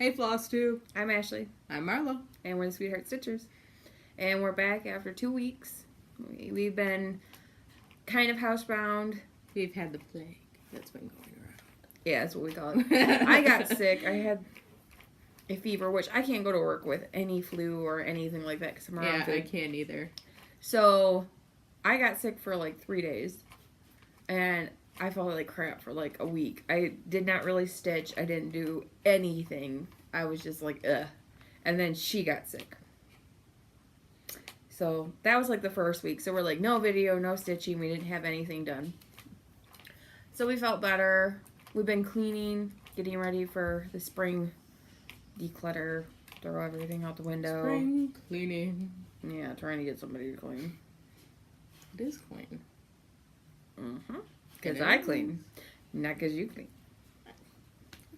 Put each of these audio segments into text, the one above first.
Hey, Floss Tube. I'm Ashley. I'm Marlo. And we're the Sweetheart Stitchers. And we're back after 2 weeks. We've been kind of housebound. We've had the plague that's been going around. Yeah, that's what we call it. I got sick. I had a fever, which I can't go to work with any flu or anything like that because I'm around food. I can't either. So I got sick for like 3 days. And I felt like crap for like a week. I did not really stitch. I didn't do anything. I was just like, ugh. And then she got sick. So that was like the first week. So we're like, no video, no stitching. We didn't have anything done. So we felt better. We've been cleaning, getting ready for the spring declutter, throw everything out the window. Spring cleaning. Yeah, trying to get somebody to clean. It is clean. Mm-hmm. Because I clean, not because you clean. I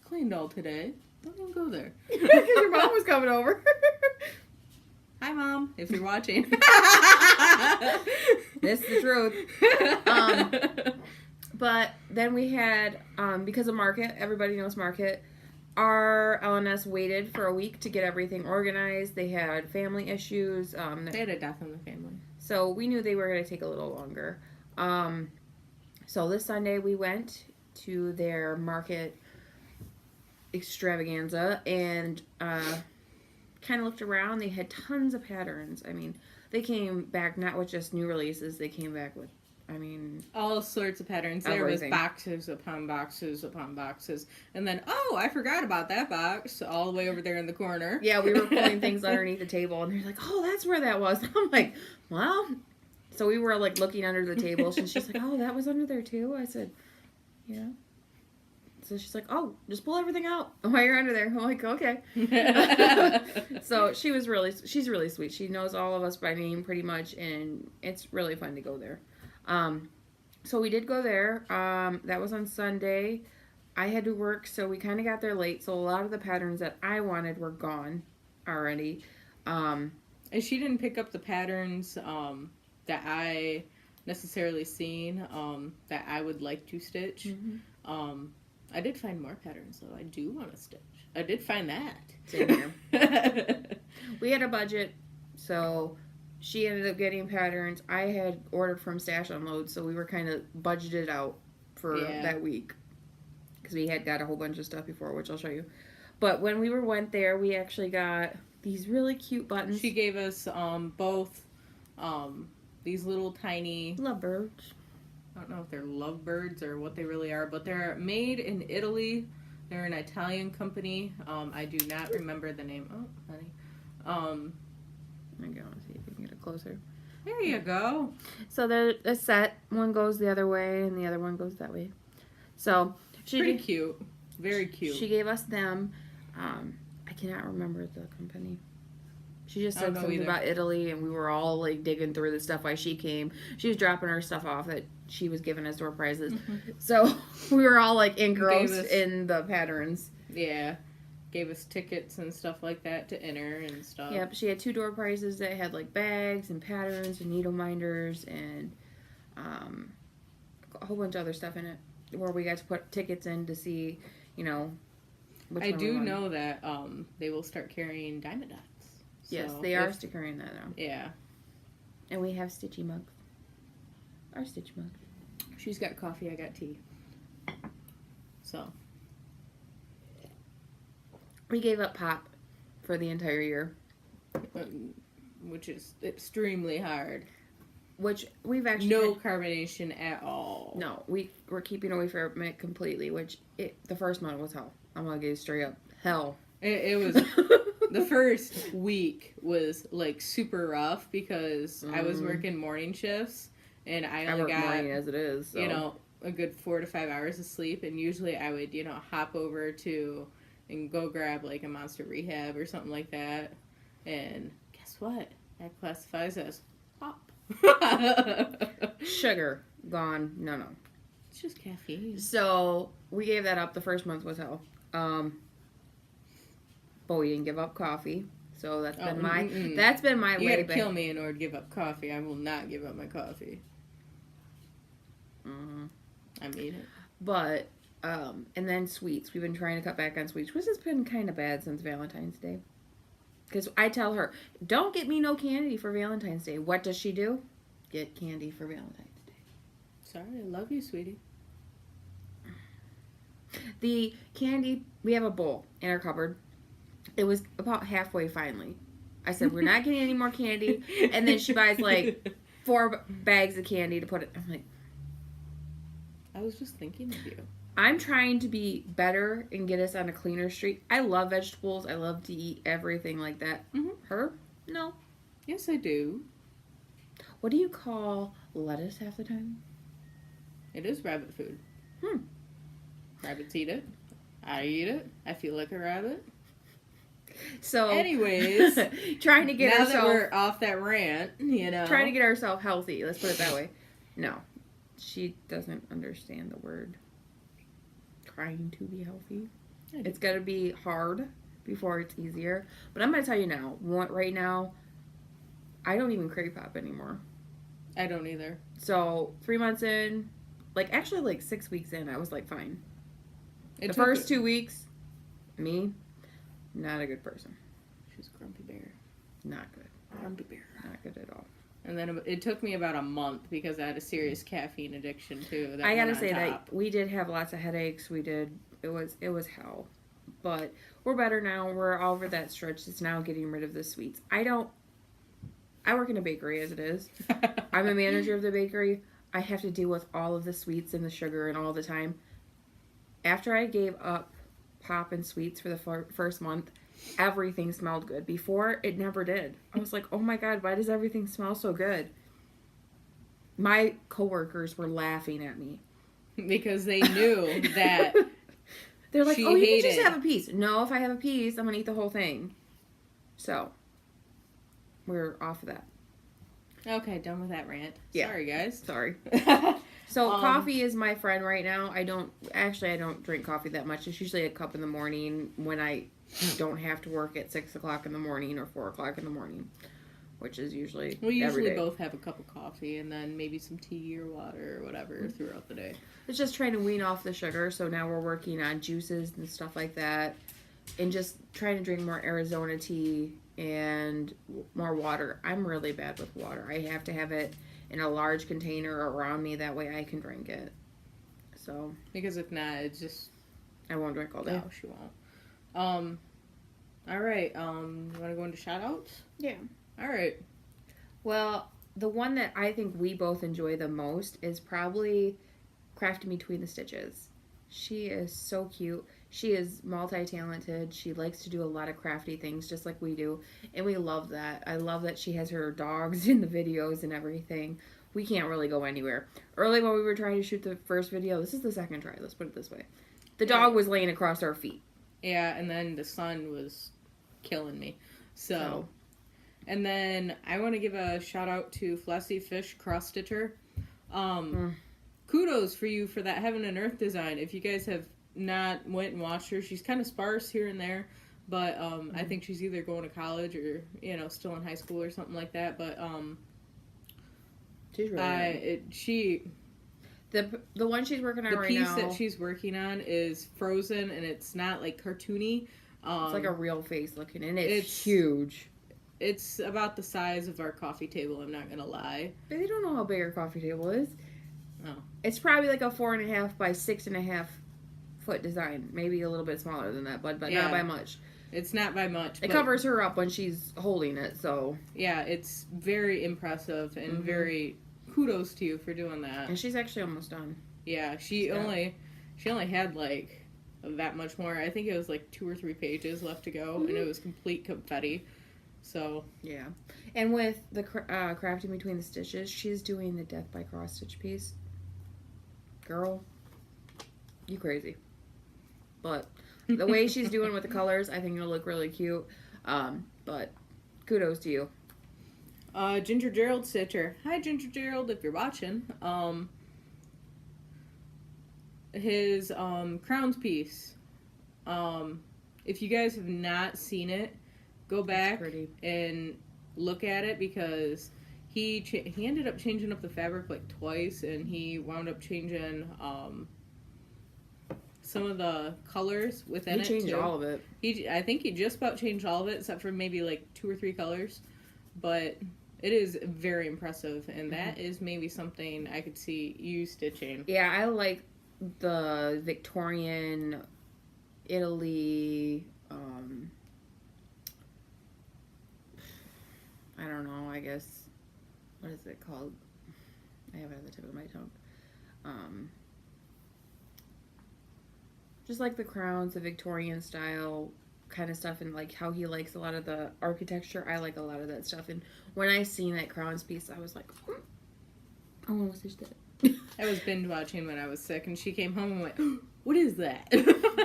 cleaned all today. Don't even go there. Because your mom was coming over. Hi, Mom, if you're watching. This is the truth. But then we had, because of Market, everybody knows Market, our LNS waited for a week to get everything organized. They had family issues. They had a death in the family. So we knew they were going to take a little longer. So this Sunday we went to their Market extravaganza and kind of looked around. They had tons of patterns. I mean, they came back not with just new releases. They came back with, all sorts of patterns. Everything. There was boxes upon boxes upon boxes. And then, oh, I forgot about that box all the way over there in the corner. Yeah, we were pulling things underneath the table, and they're like, oh, that's where that was. I'm like, well... So we were, like, looking under the table, and she's like, oh, that was under there, too? I said, yeah. So she's like, oh, just pull everything out while you're under there. I'm like, okay. So she's really sweet. She knows all of us by name, pretty much, and it's really fun to go there. So we did go there. That was on Sunday. I had to work, so we kind of got there late, so a lot of the patterns that I wanted were gone already. And she didn't pick up the patterns, that I necessarily seen that I would like to stitch. Mm-hmm. I did find more patterns though. I do want to stitch. I did find that. Same here. We had a budget, so she ended up getting patterns. I had ordered from Stash Unload, so we were kind of budgeted out for that week because we had got a whole bunch of stuff before, which I'll show you. But when we went there, we actually got these really cute buttons. She gave us both these little tiny lovebirds. I don't know if they're lovebirds or what they really are, but they're made in Italy. They're an Italian company. I do not remember the name. Oh, honey. There you go. See if you can get it closer. There you go. So they're a set. One goes the other way, and the other one goes that way. So pretty cute. Very cute. She gave us them. I cannot remember the company. She just said something about Italy, and we were all, like, digging through the stuff while she came. She was dropping her stuff off that she was giving us door prizes. Mm-hmm. So we were all, like, engrossed in the patterns. Yeah. Gave us tickets and stuff like that to enter and stuff. Yeah, but she had 2 door prizes that had, like, bags and patterns and needle minders and a whole bunch of other stuff in it where we got to put tickets in to see, you know, which I do know that they will start carrying diamond dots. Yes, they are still carrying that now. Yeah. And we have stitchy mugs. Our stitch mug. She's got coffee, I got tea. So. We gave up pop for the entire year. Which is extremely hard. Which we've actually... No carbonation at all. No, we're keeping away from it completely, which the first month was hell. I'm going to get straight up. Hell. It was... The first week was, like, super rough because I was working morning shifts and I only got, morning as it is, so. You know, a good 4 to 5 hours of sleep, and usually I would, you know, hop over to and go grab, like, a Monster Rehab or something like that, and guess what? That classifies as pop. Sugar. Gone. No. It's just caffeine. So, we gave that up. The first month was hell. But we didn't give up coffee, so that's been my you gotta kill me in order to give up coffee. I will not give up my coffee. I mean it. But And then sweets. We've been trying to cut back on sweets, which has been kind of bad since Valentine's Day. Because I tell her, don't get me no candy for Valentine's Day. What does she do? Get candy for Valentine's Day. Sorry, I love you, sweetie. The candy, we have a bowl in our cupboard. It was about halfway finally. I said, we're not getting any more candy. And then she buys like 4 bags of candy to put it. I'm like, I was just thinking of you. I'm trying to be better and get us on a cleaner streak. I love vegetables. I love to eat everything like that. Mm-hmm. Her? No. Yes, I do. What do you call lettuce half the time? It is rabbit food. Rabbits eat it. I eat it. I feel like a rabbit. So, anyways, trying to get now ourselves, that we're off that rant, you know, trying to get ourselves healthy. Let's put it that way. No, she doesn't understand the word. Trying to be healthy. It's got to be hard before it's easier. But I'm going to tell you now, right now, I don't even crave pop anymore. I don't either. So 3 months in, actually 6 weeks in, I was fine. The first 2 weeks, me, not a good person. She's a grumpy bear. Not good. Grumpy bear. Not good at all. And then it took me about a month because I had a serious caffeine addiction too. I gotta say that we did have lots of headaches. We did. It was hell. But we're better now. We're over that stretch. It's now getting rid of the sweets. I work in a bakery as it is. I'm a manager of the bakery. I have to deal with all of the sweets and the sugar and all the time. After I gave up pop and sweets for the first month, everything smelled good. Before, it never did. I was like, oh my God, why does everything smell so good? My coworkers were laughing at me. Because they knew that they're like, oh, you can just hated. have a piece. No, if I have a piece, I'm going to eat the whole thing. So, we're off of that. Okay, done with that rant. Yeah. Sorry, guys. Sorry. So, coffee is my friend right now. I don't drink coffee that much. It's usually a cup in the morning when I don't have to work at 6 o'clock in the morning or 4 o'clock in the morning, which is usually we every usually day. both have a cup of coffee and then maybe some tea or water or whatever throughout the day. It's just trying to wean off the sugar. So now we're working on juices and stuff like that, and just trying to drink more Arizona tea and more water. I'm really bad with water. I have to have it in a large container around me. That way I can drink it. So Because if not, it's just... I won't drink all day. No, she won't. All right. You want to go into shout-outs? Yeah. All right. Well, the one that I think we both enjoy the most is probably Crafting Between the Stitches. She is so cute. She is multi-talented. She likes to do a lot of crafty things just like we do. And we love that. I love that she has her dogs in the videos and everything. We can't really go anywhere. Early when we were trying to shoot the first video, this is the second try, let's put it this way. The dog was laying across our feet. Yeah, and then the sun was killing me. So. And then I want to give a shout out to Flessy Fish Cross Stitcher. Kudos for you for that Heaven and Earth design. If you guys have not went and watched her, she's kind of sparse here and there, but I think she's either going to college or still in high school or something like that. But she's really the one she's working on right now. The piece that she's working on is frozen and it's not cartoony. It's like a real face looking, and it's huge. It's about the size of our coffee table, I'm not gonna lie. But they don't know how big our coffee table is. Oh. It's probably a 4.5 by 6.5 foot design. Maybe a little bit smaller than that, but not by much. It's not by much. It covers her up when she's holding it, so. Yeah, it's very impressive and very kudos to you for doing that. And she's actually almost done. Yeah, she only had that much more. I think it was 2 or 3 pages left to go, and it was complete confetti. So yeah, and with the Crafting Between the Stitches, she's doing the Death by Cross Stitch piece. Girl, you crazy. But the way she's doing with the colors, I think it'll look really cute. But kudos to you. Ginger Gerald Stitcher. Hi, Ginger Gerald, if you're watching. His crowns piece. If you guys have not seen it, go back and look at it because he ended up changing up the fabric twice, and he wound up changing some of the colors within it. He changed too. all of it. I think he just about changed all of it, except for maybe like 2 or 3 colors. But it is very impressive, and that is maybe something I could see you stitching. Yeah, I like the Victorian Italy. I don't know. I guess what is it called? I have it at the tip of my tongue. Just like the crowns, the Victorian style kind of stuff, and like how he likes a lot of the architecture. I like a lot of that stuff. And when I seen that crowns piece, I was like, I want to stitch that. I was binge watching when I was sick, and she came home and went, "What is that?"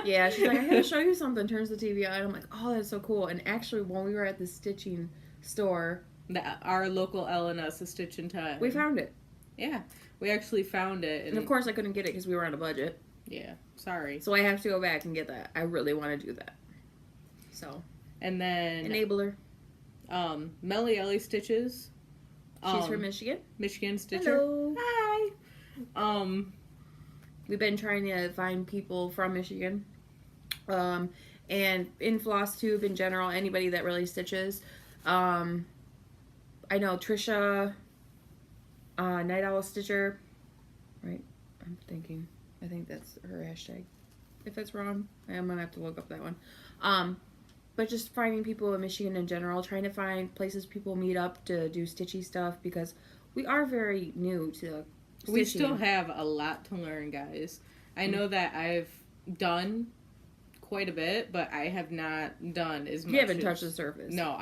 Yeah, she's like, I gotta show you something. Turns the TV on, and I'm like, oh, that's so cool. And actually, when we were at the stitching store, Our local L&S is Stitch in Time. we found it. Yeah, we actually found it. And of course, I couldn't get it because we were on a budget. Yeah, sorry. So I have to go back and get that. I really want to do that. So. And then Enabler. Melly Ellie Stitches. She's from Michigan. Michigan Stitcher. Hello. Hi. We've been trying to find people from Michigan. And in Floss Tube in general, anybody that really stitches. I know Trisha, Night Owl Stitcher. Right? I'm thinking. I think that's her hashtag. If that's wrong, I'm going to have to look up that one. But just finding people in Michigan in general, trying to find places people meet up to do stitchy stuff, because we are very new to stitching. We still have a lot to learn, guys. I know that I've done quite a bit, but I have not done as much. You haven't touched the surface. No,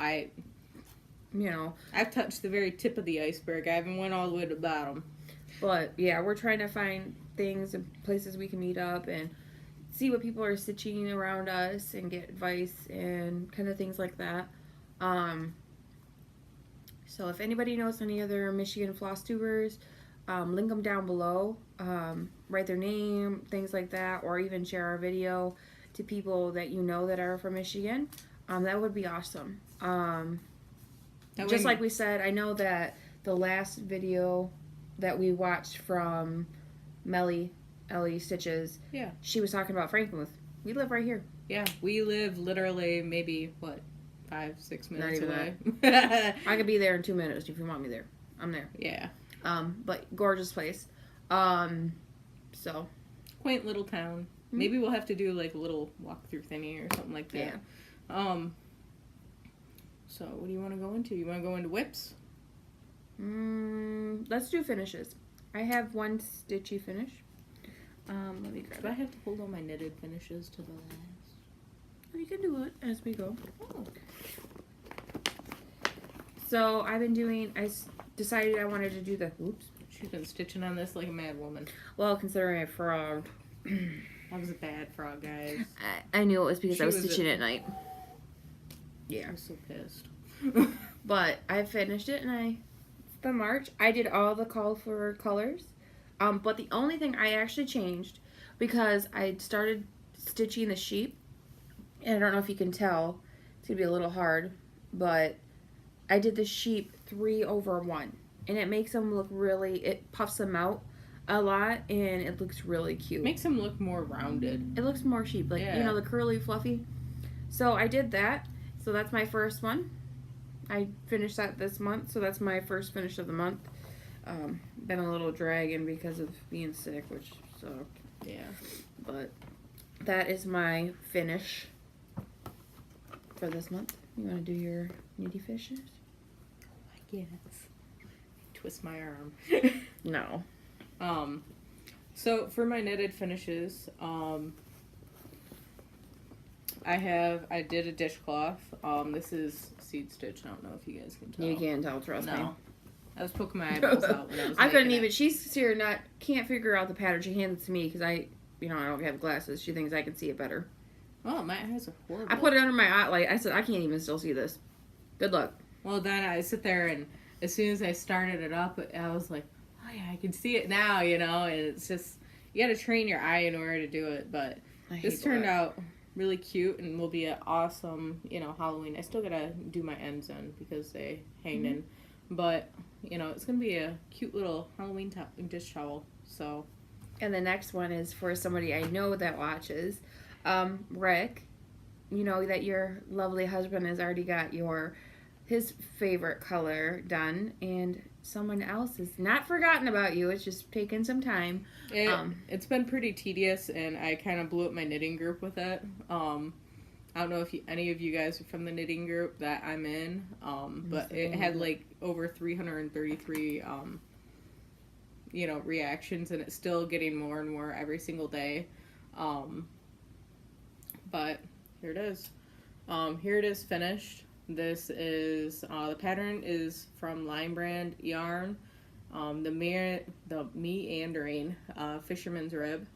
I've touched the very tip of the iceberg. I haven't went all the way to the bottom. But yeah, we're trying to find things and places we can meet up and see what people are stitching around us and get advice and kind of things like that. So if anybody knows any other Michigan floss tubers, link them down below. Write their name, things like that, or even share our video to people that you know that are from Michigan. That would be awesome. Just like we said, I know that the last video that we watched from Melly Ellie Stitches, yeah, she was talking about Frankenmuth. We live right here. Yeah, we live literally maybe 5-6 minutes away. I could be there in 2 minutes if you want me there. I'm there. Yeah. But gorgeous place. So quaint little town. Mm-hmm. Maybe we'll have to do like a little walkthrough thingy or something like that. Yeah. So what do you want to go into? You want to go into whips? Let's do finishes. I have one stitchy finish. Let me grab it. Do I have to hold all my knitted finishes to the last? Oh, you can do it as we go. Oh. So I decided I wanted to do the, She's been stitching on this like a mad woman. Well, considering I frogged. That was a bad frog, guys. I knew it was because I was stitching at night. Yeah. I'm so pissed. But I finished it and the March. I did all the called for colors. But the only thing I actually changed, because I started stitching the sheep, and I don't know if you can tell, it's going to be a little hard, but I did the sheep 3/1, and it makes them look it puffs them out a lot, and it looks really cute. Makes them look more rounded. It looks more sheep, like, you know, the curly, fluffy. So I did that, so that's my first one. I finished that this month, so that's my first finish of the month. Been a little dragging because of being sick, which sucked. Yeah. But that is my finish for this month. You want to do your nitty fishes? I guess. Twist my arm. No. So for my knitted finishes, I did a dishcloth. This is seed stitch. I don't know if you guys can tell. You can't tell, trust me. I was poking my eyeballs out when I was I couldn't making even. it. She's here can't figure out the pattern. She hands it to me because I don't have glasses. She thinks I can see it better. Oh, my eyes are horrible. I put it under my eye light. I said I can't even still see this. Good luck. Well, then I sit there and as soon as I started it up, I was like, oh yeah, I can see it now, you know. And it's just you got to train your eye in order to do it. But this turned out really cute and will be an awesome, Halloween. I still gotta do my ends in because they hang in, but it's gonna be a cute little Halloween dish towel. So And the next one is for somebody I know that watches. Rick, you know that your lovely husband has already got his favorite color done, and someone else has not forgotten about you. It's just taken some time. It's been pretty tedious, and I kind of blew up my knitting group with it. I don't know if any of you guys are from the knitting group that I'm in, but it had like over 333 reactions, and it's still getting more and more every single day. But here it is. Here it is finished. This is, the pattern is from Line Brand Yarn. The meandering fisherman's rib.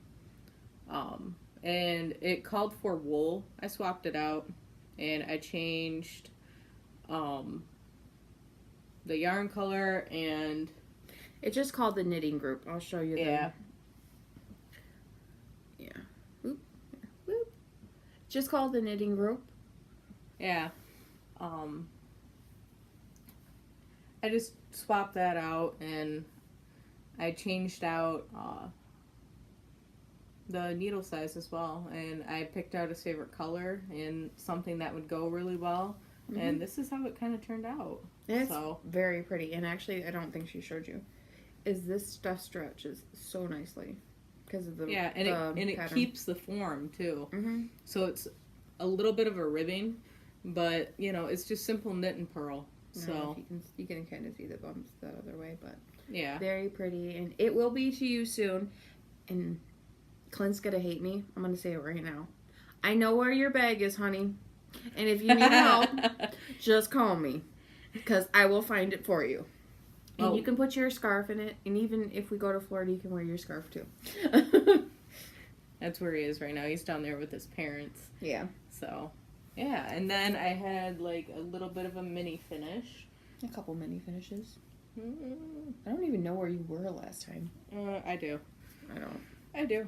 And it called for wool. I swapped it out, and I changed the yarn color, and it's just called the knitting group. I'll show you. Yeah. Whoop. Whoop. Just called the knitting group. Yeah. I just swapped that out, and I changed out the needle size as well, and I picked out his favorite color and something that would go really well, and this is how it kind of turned out. It's very pretty, and actually I don't think she showed you, is this stuff stretches so nicely because of the it keeps the form too. So it's a little bit of a ribbing, but it's just simple knit and purl. So you can kind of see the bumps the other way, but yeah, very pretty, and it will be to you soon. And Clint's gonna hate me. I'm gonna say it right now. I know where your bag is, honey, and if you need help, just call me, because I will find it for you. And you can put your scarf in it, and even if we go to Florida, you can wear your scarf too. That's where he is right now. He's down there with his parents. Yeah. So, yeah, and then I had like a little bit of a mini finish. A couple mini finishes. I don't even know where you were last time. I do. I do.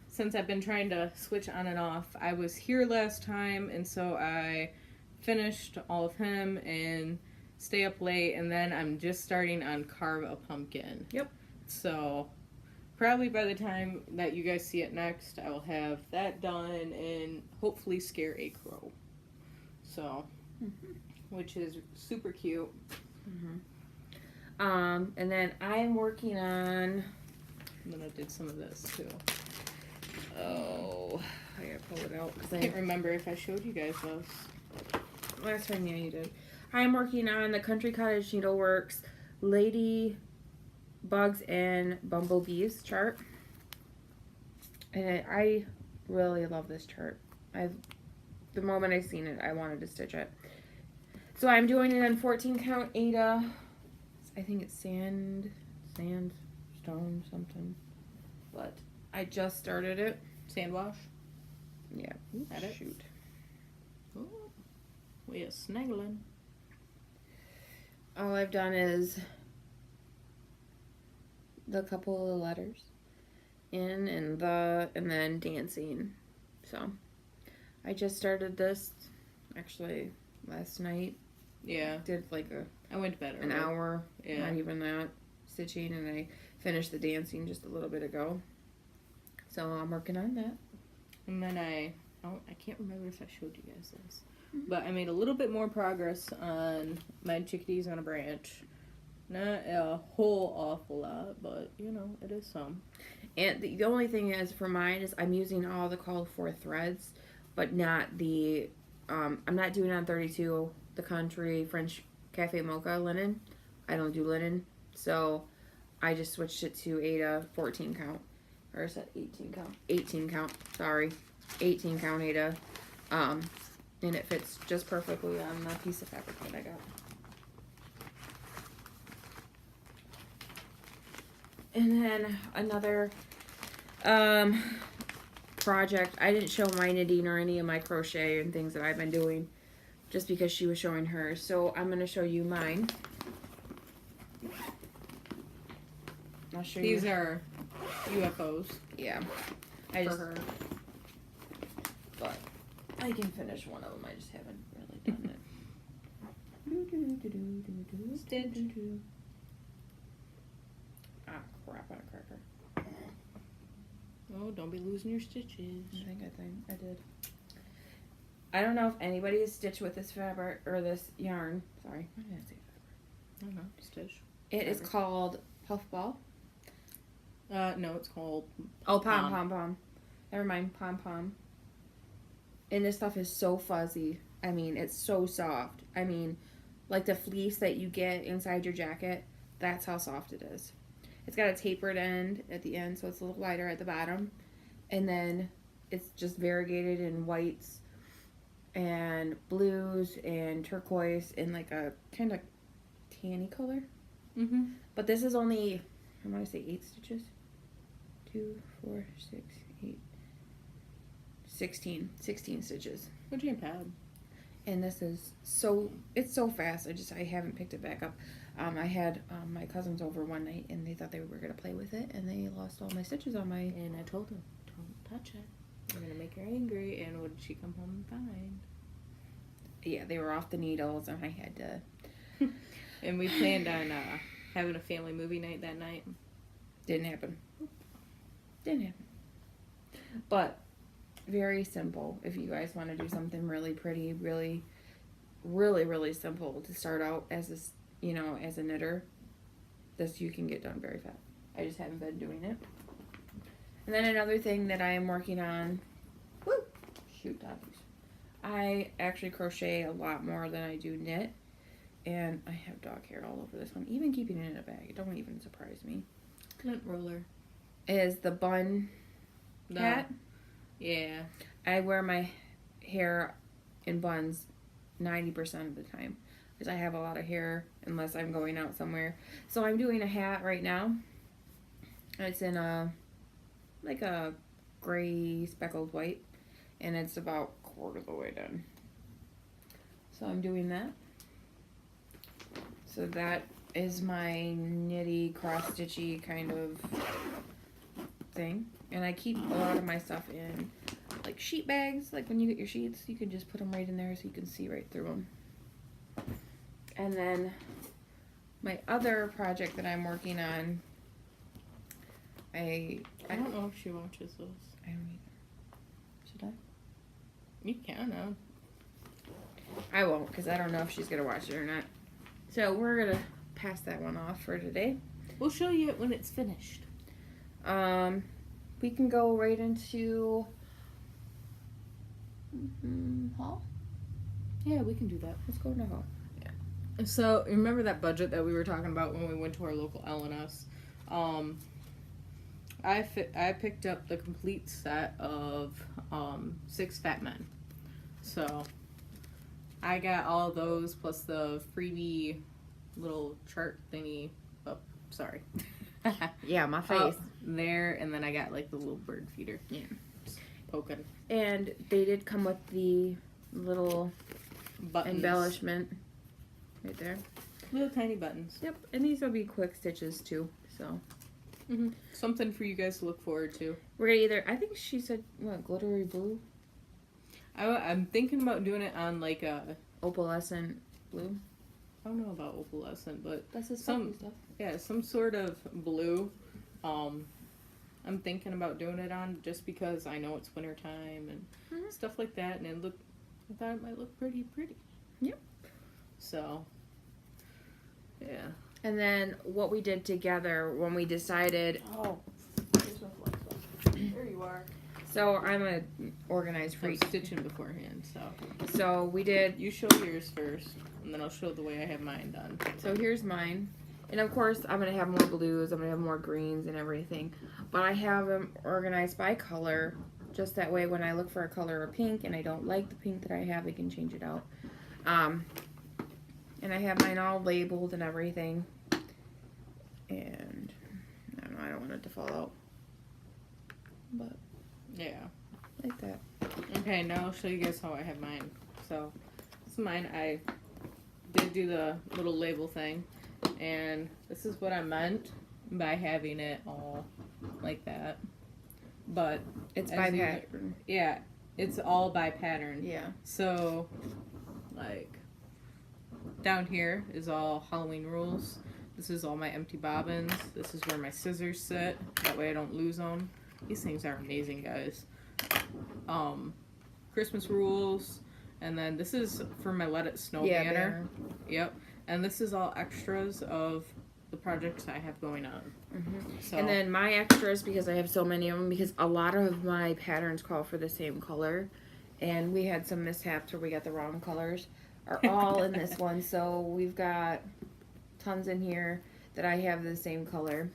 Since I've been trying to switch on and off, I was here last time, and so I finished all of him and stay up late, and then I'm just starting on Carve a Pumpkin. Yep. So probably by the time that you guys see it next, I will have that done and hopefully scare a crow. So, which is super cute. And then I'm working on. And then I did some of this too. Oh, I gotta pull it out because I can't remember if I showed you guys those. Last time, yeah, you did. I'm working on the Country Cottage Needleworks Lady Bugs and Bumblebees chart. And I really love this chart. The moment I seen it, I wanted to stitch it. So I'm doing it on 14 count Aida. I think it's sandstone something. But I just started it. Sand wash? Yeah. At it? Shoot. Ooh, we are snuggling. All I've done is the couple of the letters in and then dancing. So I just started this actually last night. Yeah. Did like I went to bed an hour, yeah, not even that, stitching, and I finished the dancing just a little bit ago. So I'm working on that. And then I can't remember if I showed you guys this, but I made a little bit more progress on my chickadees on a branch. Not a whole awful lot, but it is some. And the only thing is for mine is I'm using all the called for threads, but not the I'm not doing it on 32 the country French Cafe Mocha linen. I don't do linen, so I just switched it to Aida 14 count, or is that 18 count? 18 count. Sorry, 18 count Aida, and it fits just perfectly on the piece of fabric that I got. And then another project. I didn't show my knitting or any of my crochet and things that I've been doing just because she was showing hers. So I'm going to show you mine. I'll show you. These are UFOs. Yeah. For her. But I can finish one of them. I just haven't really done it. Stitch. Ah, crap on a cracker. don't be losing your stitches. I did. I don't know if anybody has stitched with this fabric or this yarn. Sorry, why did I say fabric? I don't know, stitch. It is called Puffball. No, it's called Pom. Never mind, Pom. And this stuff is so fuzzy. I mean, it's so soft. I mean, like the fleece that you get inside your jacket, that's how soft it is. It's got a tapered end at the end, so it's a little lighter at the bottom. And then it's just variegated in whites and blues and turquoise and like a kind of tanny color. Mm-hmm. But this is only, I want to say 8 stitches. 2, 4, 6, 8, 16 stitches. What do you pad? And this is it's so fast. I haven't picked it back up. I had my cousins over one night and they thought they were going to play with it and they lost all my stitches on my... And I told them, don't touch it. You're going to make her angry. And what did she come home and find? Yeah, they were off the needles and I had to... And we planned on having a family movie night that night. Didn't happen. But very simple. If you guys want to do something really pretty, really, really, really simple to start out as this, as a knitter, this you can get done very fast. I just haven't been doing it. And then another thing that I am working on. Woo! Shoot, doggies. I actually crochet a lot more than I do knit. And I have dog hair all over this one. Even keeping it in a bag. It don't even surprise me. Lint roller. Is the bun hat. Yeah. I wear my hair in buns 90% of the time. Because I have a lot of hair unless I'm going out somewhere. So I'm doing a hat right now. It's in a gray speckled white. And it's about quarter of the way done. So I'm doing that. So that is my knitty, cross-stitchy kind of thing. And I keep a lot of my stuff in like sheet bags. Like when you get your sheets, you can just put them right in there so you can see right through them. And then my other project that I'm working on, I don't know if she watches those. I don't either. Should I? You can. I won't, because I don't know if she's going to watch it or not. So we're going to pass that one off for today. We'll show you it when it's finished. We can go right into haul. Yeah, we can do that. Let's go into haul. Yeah. So remember that budget that we were talking about when we went to our local L&S? I picked up the complete set of 6 Fat Men. So I got all those plus the freebie little chart thingy. Oh, sorry. Yeah, my face. There, and then I got like the little bird feeder. Yeah. Just poking. And they did come with the little Buttons. embellishment right there. Little tiny buttons. Yep, and these will be quick stitches too, so. Mm-hmm. Something for you guys to look forward to. We're gonna either, I think she said, what, glittery blue? I'm thinking about doing it on like a... Opalescent blue. I don't know about opalescent, but That's the some stuff. Yeah, some sort of blue. I'm thinking about doing it on just because I know it's winter time and stuff like that, and I thought it might look pretty. Yep. So, yeah. And then what we did together when we decided, There you are. so I'm a organized I'm freak. stitching beforehand, so. So we did, You show yours first, and then I'll show the way I have mine done. so here's mine. And of course, I'm going to have more blues, I'm going to have more greens and everything. But I have them organized by color, just that way when I look for a color of pink and I don't like the pink that I have, I can change it out. And I have mine all labeled and everything. And, I don't want it to fall out. But, Yeah. like that. Okay, now I'll show you guys how I have mine. So, this is mine. I did do the little label thing. And this is what I meant by having it all like that. But It's by pattern. Yeah, it's all by pattern. Yeah. So, like, down here is all Halloween rules. This is all my empty bobbins. This is where my scissors sit. That way I don't lose them. These things are amazing, guys. Christmas rules, and then this is for my Let It Snow banner. banner. Yep, and this is all extras of the projects I have going on. So, And then my extras, because I have so many of them, because a lot of my patterns call for the same color, and we had some mishaps where we got the wrong colors, are all in this one. So we've got tons in here that I have the same color.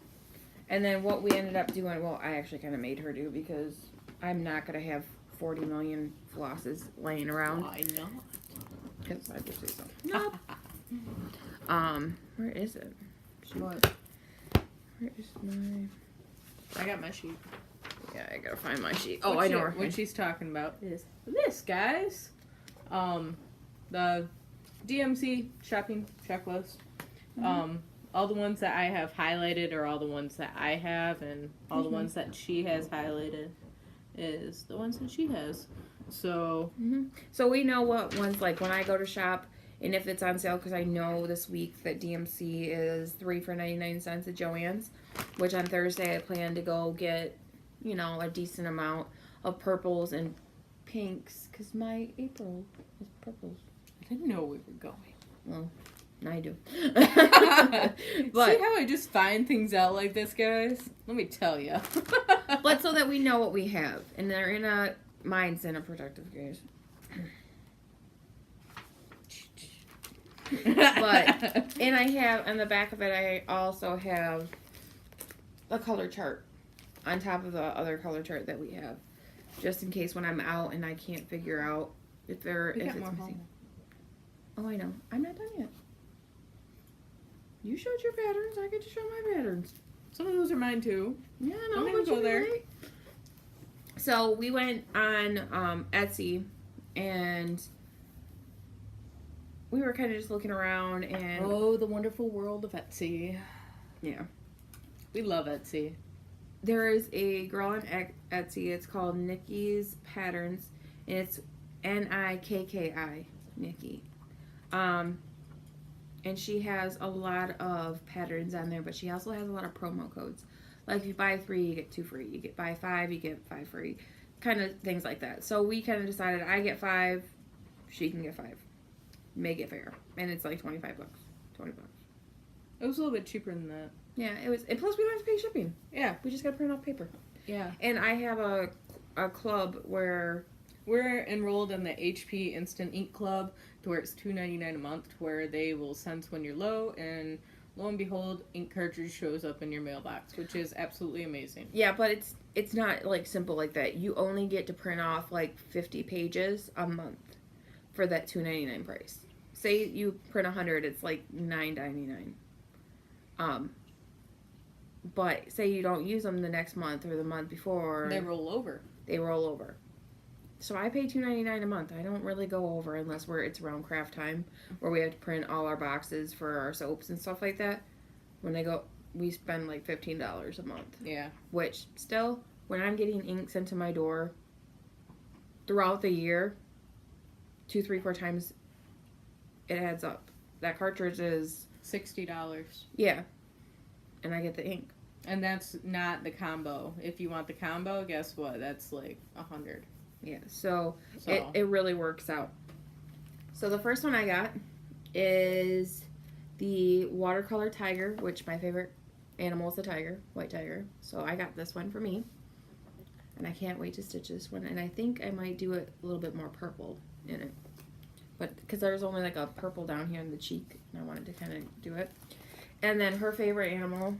And then what we ended up doing, well, I actually kind of made her do, because I'm not going to have 40 million flosses laying around. why not? Because I just say so. Nope. Where is it? What? Where is my... I got my sheet. Yeah, I gotta find my sheet. Oh, I know her. What she's talking about is this, guys. The DMC shopping checklist. All the ones that I have highlighted are all the ones that I have, and all the ones that she has highlighted is the ones that she has. So, So we know what ones, like when I go to shop, and if it's on sale, because I know this week that DMC is 3 for 99 cents at Joann's, which on Thursday I plan to go get, you know, a decent amount of purples and pinks, because my April is purples. I didn't know we were going. Well, now I do. But see how I just find things out like this, guys? Let me tell you. But so that we know what we have, and they're in a, mine's in a protective case. But, and I have, on the back of it, I also have a color chart on top of the other color chart that we have. Just in case when I'm out and I can't figure out if it's missing. Oh, I know. I'm not done yet. You showed your patterns. I get to show my patterns. Some of those are mine too. Yeah, no, Don't even go there. Right. So we went on Etsy, and we were kind of just looking around, and Oh, the wonderful world of Etsy. yeah, We love Etsy. there is a girl on Etsy. It's called Nikki's Patterns, and it's Nikki, Nikki. And she has a lot of patterns on there, but she also has a lot of promo codes. Like if you buy 3, you get 2 free. You buy 5, you get 5 free. Kind of things like that. So we kind of decided I get 5, she can get 5. Make it fair. And it's like $25. $20. It was a little bit cheaper than that. Yeah, it was. And plus we don't have to pay shipping. Yeah. We just got to print off paper. Yeah. And I have a club where We're enrolled in the HP Instant Ink Club, to where it's $2.99 a month, to where they will sense when you're low, and lo and behold, ink cartridge shows up in your mailbox, which is absolutely amazing. yeah, but it's not like simple like that. You only get to print off like 50 pages a month for that $2.99 price. Say you print 100, it's like $9.99. But say you don't use them the next month or the month before, They roll over. They roll over. So I pay $2.99 a month. I don't really go over unless it's around craft time, where we have to print all our boxes for our soaps and stuff like that. When they go, we spend like $15 a month. Yeah. Which still, when I'm getting ink sent to my door throughout the year, 2, 3, 4 times, it adds up. That cartridge is $60. yeah, and I get the ink. And that's not the combo. If you want the combo, guess what? That's like $100. Yeah, so it really works out. So the first one I got is the watercolor tiger, which my favorite animal is the tiger, white tiger. So I got this one for me. And I can't wait to stitch this one. And I think I might do it a little bit more purple in it. But because there's only like a purple down here in the cheek, and I wanted to kind of do it. And then her favorite animal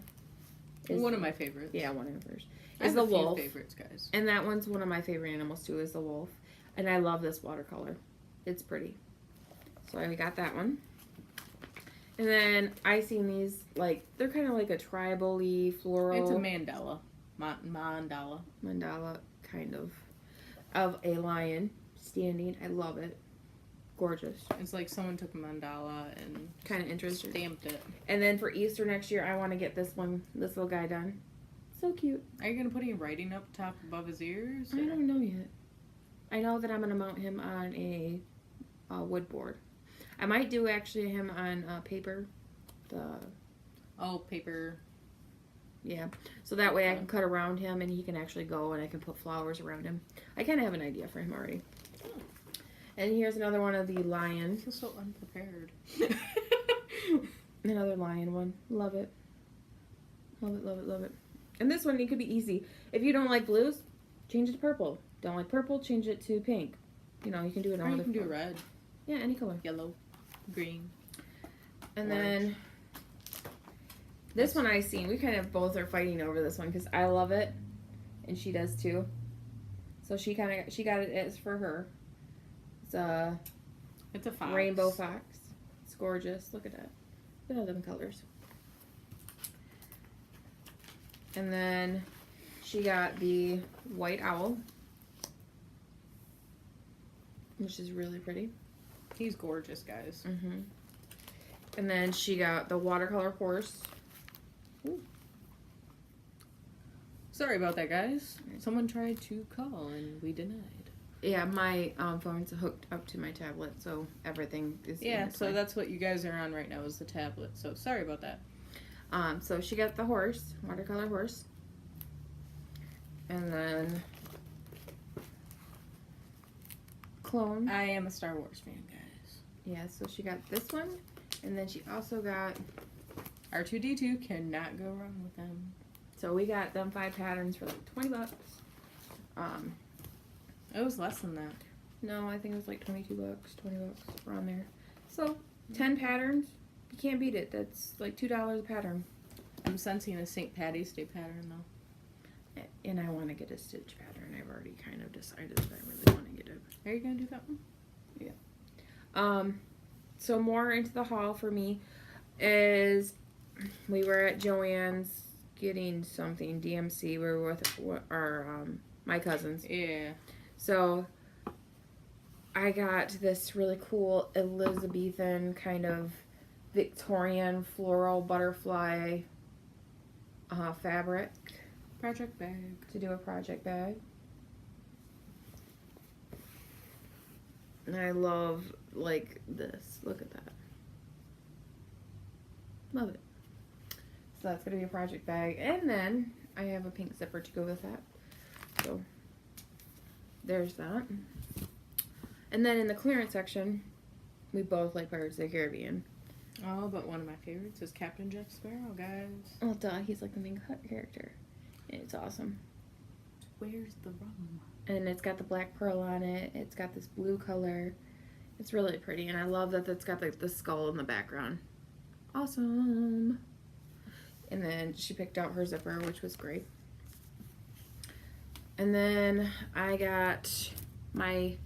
is one of my favorites. Yeah, one of hers. I Is have the a few wolf. favorites, guys. And that one's one of my favorite animals too, is the wolf. And I love this watercolor. It's pretty. So I got that one. And then I seen these, like, they're kind of like a tribal-y, floral. It's a mandala. Mandala. Mandala, kind of a lion standing. I love it. Gorgeous. It's like someone took a mandala and Kind of interesting. stamped it. And then for Easter next year, I want to get this little guy done. So cute. Are you going to put any writing up top above his ears? I don't know yet. I know that I'm going to mount him on a wood board. I might do actually him on paper. Oh, paper. Yeah. So that way I can cut around him and he can actually go and I can put flowers around him. I kind of have an idea for him already. And here's another one of the lion. I feel so unprepared. Another lion one. Love it. Love it, love it, love it. And this one, it could be easy. If you don't like blues, change it to purple. Don't like purple, change it to pink. You know, you can do it all. Or you can do red. Yeah, any color. Yellow. Green. And orange. then this one I seen. We kind of both are fighting over this one because I love it, and she does too. So she got it as for her. It's a fox. Rainbow fox. It's gorgeous. Look at that. Look at all them colors. And then she got the white owl, which is really pretty. He's gorgeous, guys. Mm-hmm. And then she got the watercolor horse. Ooh. Sorry about that, guys. Someone tried to call and we denied. Yeah, my phone's hooked up to my tablet, so everything is. Yeah, so that's what you guys are on right now is the tablet. So sorry about that. So she got the horse, watercolor horse, and then clone. I am a Star Wars fan, guys. Yeah, so she got this one, and then she also got. R2D2 cannot go wrong with them. So we got them 5 patterns for like $20. It was less than that. No, I think it was like $22, $20 around there. So 10 patterns, you can't beat it. That's like $2 a pattern. I'm sensing a St. Patty's Day pattern though. And I want to get a stitch pattern. I've already kind of decided that I really want to get it. Are you gonna do that one? Yeah. So more into the haul for me is we were at Joann's getting something DMC. We were with our my cousins. Yeah. So I got this really cool Elizabethan kind of Victorian floral butterfly fabric Project bag. to do a project bag. And I love like this. Look at that. Love it. So that's going to be a project bag. And then I have a pink zipper to go with that. So there's that. And then in the clearance section, we both like Pirates of the Caribbean. Oh, but one of my favorites is Captain Jack Sparrow, guys. Oh, duh. He's like the main character. And it's awesome. Where's the rum? And it's got the black pearl on it. It's got this blue color. It's really pretty. And I love that it's got like the skull in the background. Awesome. And then she picked out her zipper, which was great. And then I got my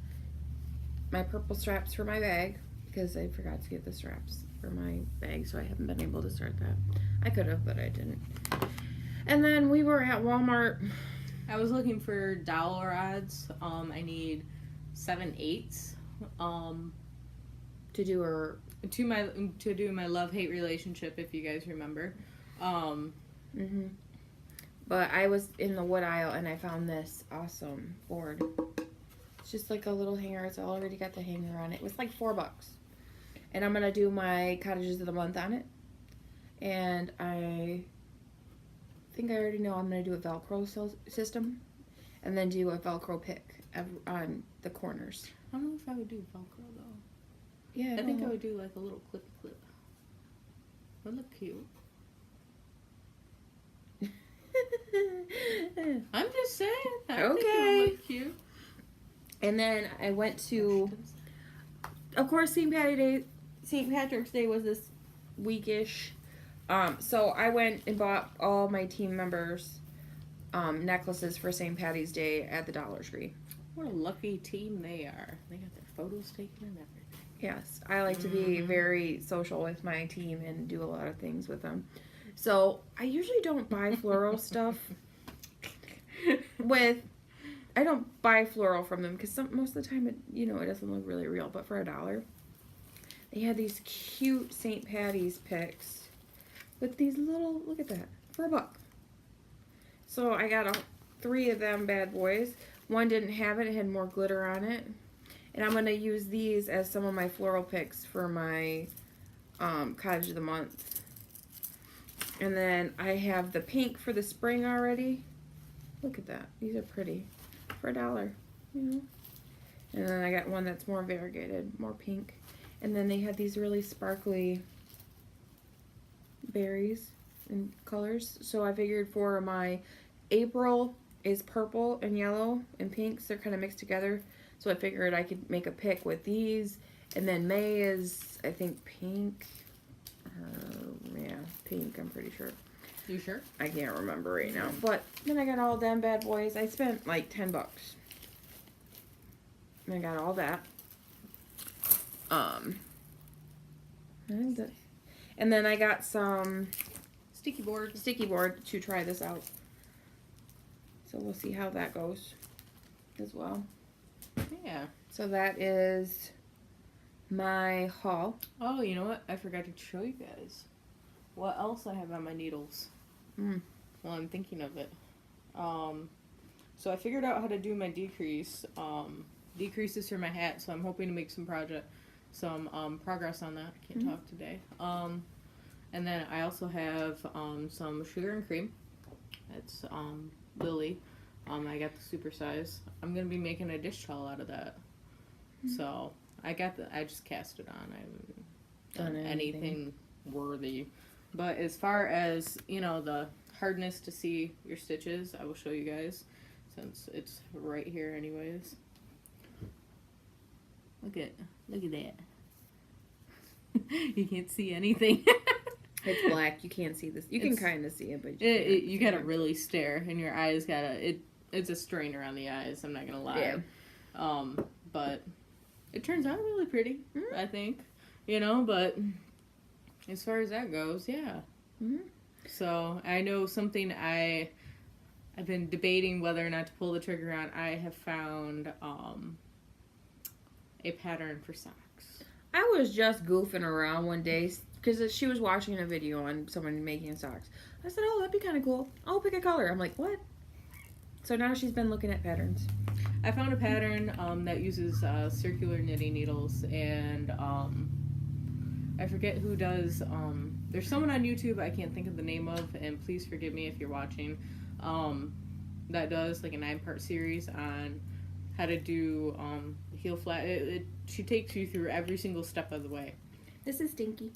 purple straps for my bag because I forgot to get the straps for my bag, so I haven't been able to start that. I could have, but I didn't. And then we were at Walmart. I was looking for dollar odds. I need 7/8. To do her To do my love-hate relationship, if you guys remember. But I was in the wood aisle and I found this awesome board. It's just like a little hanger. It's already got the hanger on it. It was like $4. And I'm gonna do my cottages of the month on it. And I think I already know I'm gonna do a Velcro system, and then do a Velcro pick on the corners. I don't know if I would do Velcro though. Yeah, I think I would do like a little clip. Would look cute. I'm just saying. I think it would look cute. And then I went to, of course, St. Patrick's Day was this weekish. So I went and bought all my team members necklaces for St. Patty's Day at the Dollar Tree. What a lucky team they are. They got their photos taken and everything. Yes, I like to be very social with my team and do a lot of things with them. So I usually don't buy floral stuff I don't buy floral from them because most of the time it doesn't look really real. But for $1, they had these cute St. Patty's picks with these little, look at that, for $1. So I got 3 of them bad boys. One didn't have it. It had more glitter on it. And I'm going to use these as some of my floral picks for my Cottage of the Month. And then I have the pink for the spring already. Look at that. These are pretty. For $1, you know. And then I got one that's more variegated, more pink. And then they had these really sparkly berries and colors. So I figured for my April is purple and yellow and pink, so they're kind of mixed together. So I figured I could make a pick with these. And then May is, I think, pink. Yeah, pink, I'm pretty sure. You sure? I can't remember right now. But then I got all them bad boys. I spent like $10. I got all that. And then I got some Sticky board to try this out. So we'll see how that goes as well. Yeah. So that is my haul. Oh, you know what? I forgot to show you guys what else I have on my needles. Well, I'm thinking of it. So I figured out how to do my decrease. Decreases for my hat, so I'm hoping to make some progress on that. I can't talk today. And then I also have some sugar and cream. It's Lily. I got the super size. I'm gonna be making a dish towel out of that. So I just cast it on. I haven't done anything worthy. But as far as, you know, the hardness to see your stitches, I will show you guys since it's right here anyways. Look at that. You can't see anything. It's black. You can't see this. You can kind of see it, but you gotta really stare, and your eyes it's a strainer on the eyes. I'm not gonna lie. Yeah. But it turns out really pretty. I think, you know. But as far as that goes, yeah. So I know something I've been debating whether or not to pull the trigger on. I have found a pattern for socks. I was just goofing around one day because she was watching a video on someone making socks. I said, oh, that'd be kind of cool. I'll pick a color. I'm like, what? So now she's been looking at patterns. I found a pattern that uses circular knitting needles, and I forget who does. There's someone on YouTube I can't think of the name of, and please forgive me if you're watching, that does like a 9-part series on how to do heel flat. She takes you through every single step of the way. This is Stinky.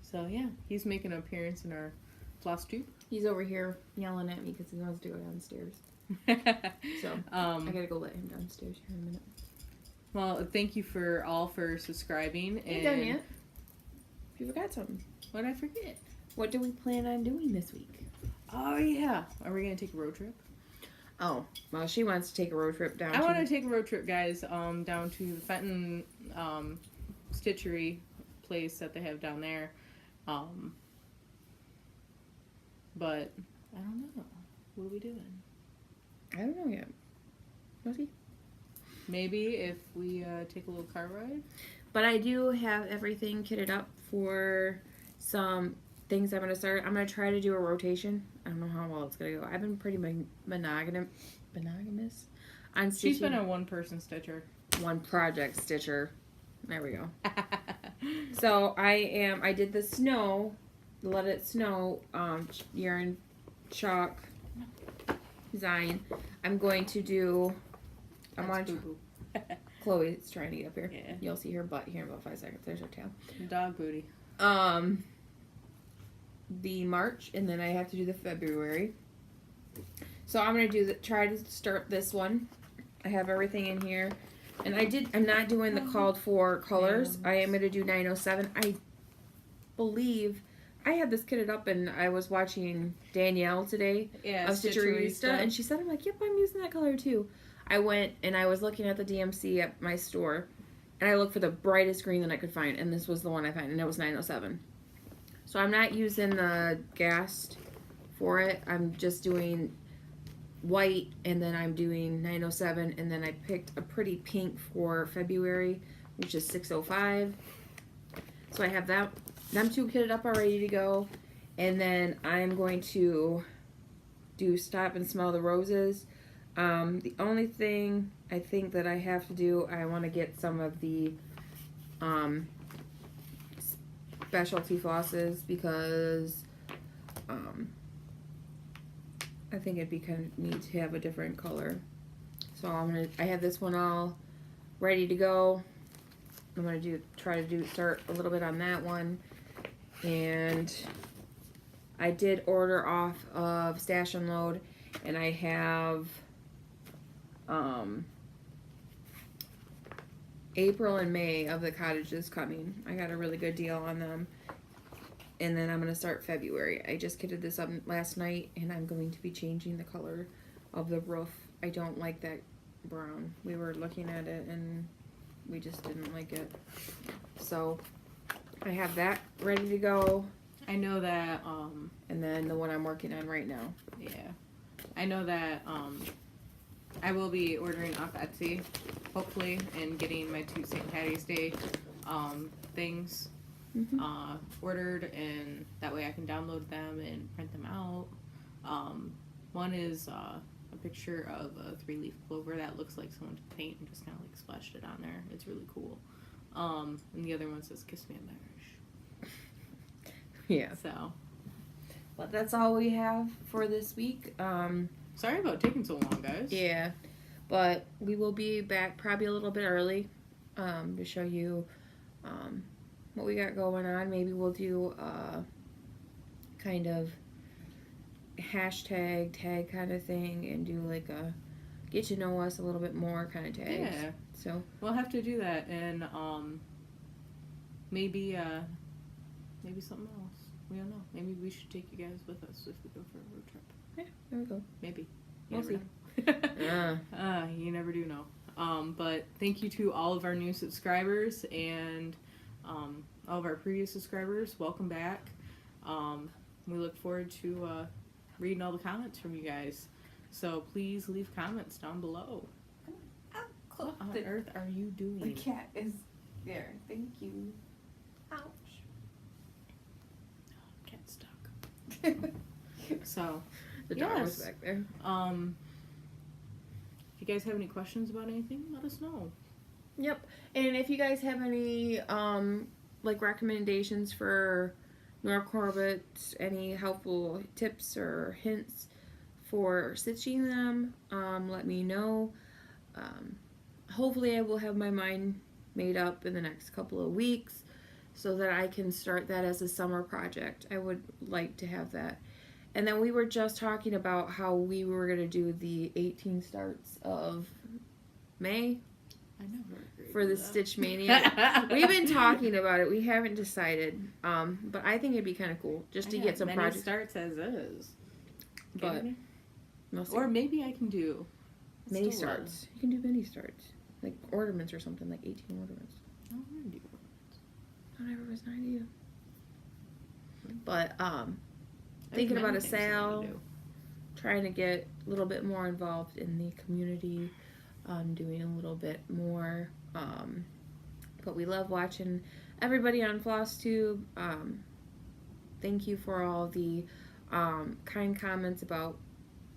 So yeah, he's making an appearance in our floss tube. He's over here yelling at me because he wants to go downstairs. So I gotta go let him downstairs here in a minute. Well, thank you for subscribing. Ain't done yet. You forgot something. What did I forget? What do we plan on doing this week? Oh yeah, are we gonna take a road trip? Oh, well, she wants to take a road trip down. I want to take a road trip, guys. Down to the Fenton stitchery place that they have down there. But I don't know. What are we doing? I don't know yet. We'll see. Maybe if we take a little car ride. But I do have everything kitted up for some things I'm going to start. I'm going to try to do a rotation. I don't know how well it's going to go. I've been pretty monogamous on stitching. She's been a one-person stitcher. One project stitcher. There we go. So I did the snow, let it snow, yarn chalk design. I'm going to do, Chloe's trying to get up here. Yeah. You'll see her butt here in about 5 seconds. There's her tail. Dog booty. The March, and then I have to do the February. So I'm gonna try to start this one. I have everything in here, and I'm not doing the called for colors. I am gonna do 907. I believe I had this kitted up, and I was watching Danielle today of Stitcherista, and she said, I'm like, yep, I'm using that color too. I went and I was looking at the DMC at my store, and I looked for the brightest green that I could find, and this was the one I found, and it was 907. So I'm not using the Gast for it. I'm just doing white, and then I'm doing 907, and then I picked a pretty pink for February, which is 605. So I have them two kitted up already to go, and then I'm going to do Stop and Smell the Roses. The only thing I think that I have to do, I want to get some of the specialty flosses, because I think it'd be kind of neat to have a different color. So I have this one all ready to go. I'm gonna start a little bit on that one. And I did order off of Stash Unload, and I have April and May of the cottages coming. I got a really good deal on them. And then I'm going to start February. I just kitted this up last night, and I'm going to be changing the color of the roof. I don't like that brown. We were looking at it, and we just didn't like it. So I have that ready to go. I know that, and then the one I'm working on right now. Yeah. I know that, I will be ordering off Etsy, hopefully, and getting my 2 St. Patty's Day, things, ordered, and that way I can download them and print them out. One is, a picture of a 3-leaf clover that looks like someone took paint and just kind of like splashed it on there. It's really cool. And the other one says, "Kiss me, I'm Irish." Yeah. So. But that's all we have for this week. Sorry about taking so long, guys. Yeah. But we will be back probably a little bit early to show you what we got going on. Maybe we'll do kind of hashtag tag kind of thing and do like a get to know us a little bit more kind of tags. Yeah. So we'll have to do that, and maybe something else. We don't know. Maybe we should take you guys with us if we go for a road trip. Yeah, there we go. Maybe. We'll see. You never do know. But thank you to all of our new subscribers and all of our previous subscribers. Welcome back. We look forward to reading all the comments from you guys. So please leave comments down below. What on earth are you doing? The cat is there. Thank you. Ouch. Cat stuck. So, The dog was back there. If you guys have any questions about anything, let us know. Yep. And if you guys have any like recommendations for Nora Corbett's, any helpful tips or hints for stitching them, let me know. Hopefully I will have my mind made up in the next couple of weeks so that I can start that as a summer project. I would like to have that. And then we were just talking about how we were going to do the 18 starts of May. I know. For the Stitch Mania. We've been talking about it. We haven't decided. But I think it'd be kind of cool just to get some projects. Starts as is. But or maybe I can do mini starts. You can do mini starts. Like ornaments or something, like 18 ornaments. I don't want to do ornaments. Whatever was an idea. But thinking about a sale, trying to get a little bit more involved in the community, doing a little bit more. But we love watching everybody on Floss Tube. Thank you for all the kind comments about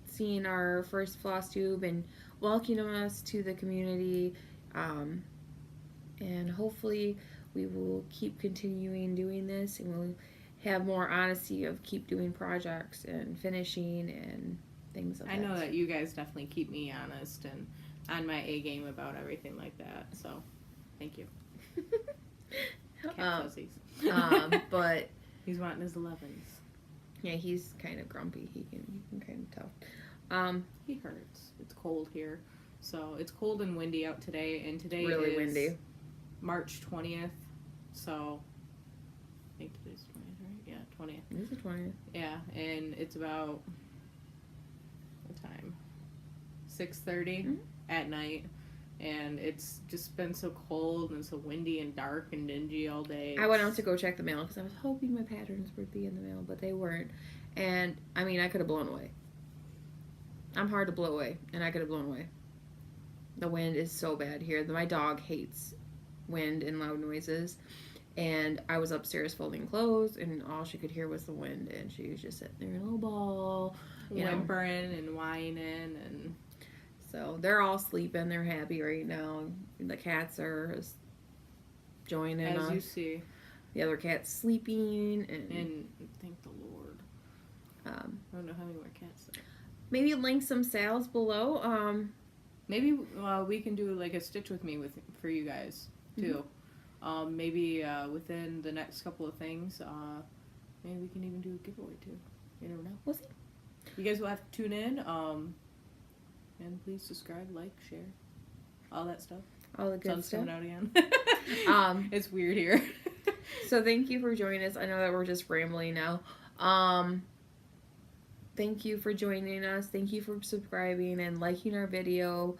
seeing our first Floss Tube and welcoming us to the community. And hopefully we will keep continuing doing this, and we'll have more honesty of keep doing projects and finishing and things like that. I know that you guys definitely keep me honest and on my A game about everything like that. So, thank you. Cat fuzzies. But he's wanting his 11s. Yeah, he's kind of grumpy. You can kind of tell. He hurts. It's cold here. So it's cold and windy out today, and today really is windy. March 20th. So I think today's 20th, right? Yeah, 20th. It is the 20th. Yeah, and it's about what time? 6:30 at night, and it's just been so cold and so windy and dark and dingy all day. I went out to go check the mail because I was hoping my patterns would be in the mail, but they weren't. And I mean, I could have blown away. I'm hard to blow away, and I could have blown away. The wind is so bad here. My dog hates wind and loud noises. And I was upstairs folding clothes, and all she could hear was the wind, and she was just sitting there in a little ball, whimpering and whining, and so they're all sleeping. They're happy right now. The cats are joining us. As you see. The other cat's sleeping, and thank the Lord. I don't know how many more cats. Maybe link some sales below. Maybe we can do like a Stitch with Me for you guys too. Maybe within the next couple of things, maybe we can even do a giveaway too. You never know. We'll see. You guys will have to tune in. And please subscribe, like, share, all that stuff. All the good Sun's stuff. coming out again. It's weird here. So thank you for joining us. I know that we're just rambling now. Thank you for joining us. Thank you for subscribing and liking our video.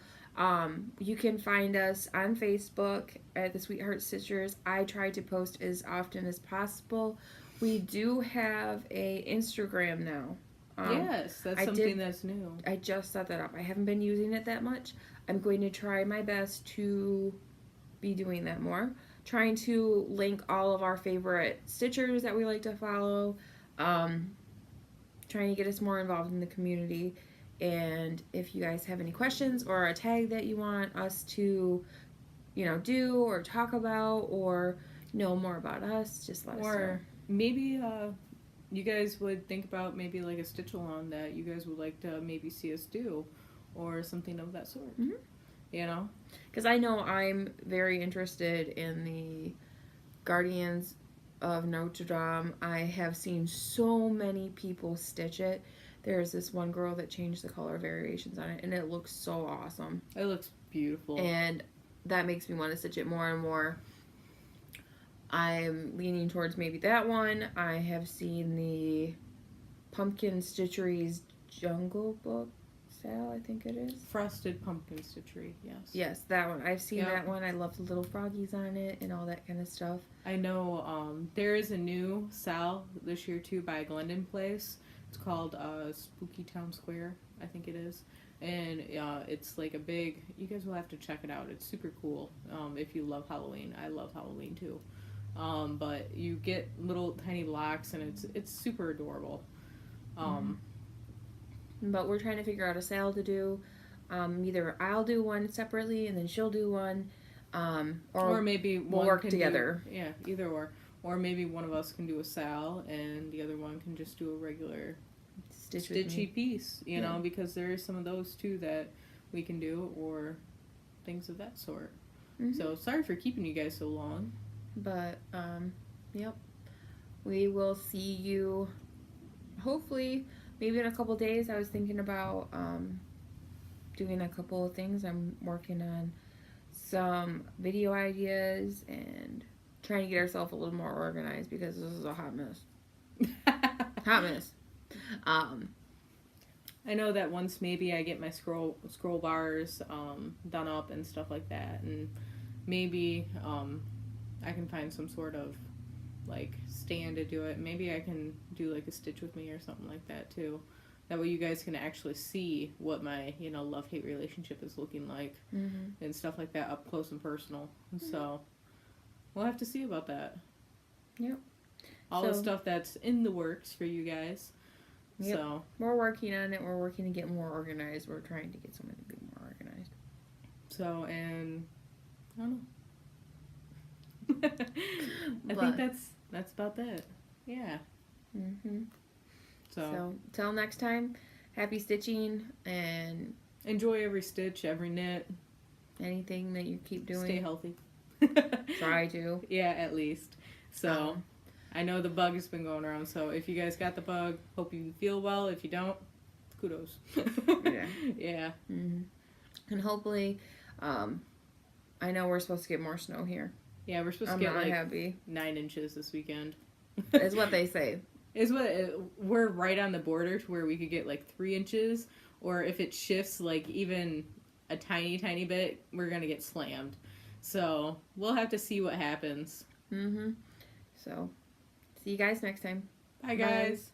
You can find us on Facebook at the Sweetheart Stitchers. I try to post as often as possible. We do have a Instagram now. Yes, that's something that's new. I just set that up. I haven't been using it that much. I'm going to try my best to be doing that more. Trying to link all of our favorite stitchers that we like to follow. Trying to get us more involved in the community. And if you guys have any questions or a tag that you want us to, do or talk about or know more about us, just let us know. Or maybe you guys would think about maybe like a stitch along that you guys would like to maybe see us do or something of that sort. Mm-hmm. Because I know I'm very interested in the Guardians of Notre Dame. I have seen so many people stitch it. There's this one girl that changed the color variations on it, and it looks so awesome. It looks beautiful. And that makes me want to stitch it more and more. I'm leaning towards maybe that one. I have seen the Pumpkin Stitcheries Jungle Book sale, I think it is. Frosted Pumpkin Stitchery, yes. Yes, that one. I've seen that one. I love the little froggies on it and all that kind of stuff. I know there is a new sale this year too by Glendon Place. It's called Spooky Town Square, I think it is. And it's like a big, you guys will have to check it out. It's super cool if you love Halloween. I love Halloween too. But you get little tiny blocks and it's super adorable. But we're trying to figure out a sale to do. Either I'll do one separately and then she'll do one. Or maybe we'll work together. Either or. Or maybe one of us can do a sal and the other one can just do a regular stitchy piece, you know, because there are some of those too that we can do or things of that sort. So sorry for keeping you guys so long. But, yep. We will see you hopefully maybe in a couple days. I was thinking about doing a couple of things. I'm working on some video ideas and trying to get ourselves a little more organized because this is a hot mess. Hot mess. I know that once maybe I get my scroll bars done up and stuff like that, and maybe I can find some sort of like stand to do it. Maybe I can do like a Stitch with Me or something like that too. That way you guys can actually see what my, love-hate relationship is looking like and stuff like that up close and personal. So we'll have to see about that. Yep. All the stuff that's in the works for you guys. Yep. So we're working on it. We're working to get more organized. We're trying to get someone to be more organized. So, and I don't know. I think that's about that. Yeah. So till next time, happy stitching and enjoy every stitch, every knit. Anything that you keep doing. Stay healthy. Try to. Yeah, at least. So, I know the bug has been going around, so if you guys got the bug, hope you feel well. If you don't, kudos. Yeah. And hopefully, I know we're supposed to get more snow here. Yeah, we're supposed to get like 9 inches this weekend. Is what they say. We're right on the border to where we could get like 3 inches, or if it shifts like even a tiny, tiny bit, we're gonna get slammed. So we'll have to see what happens. So, see you guys next time. Bye, guys.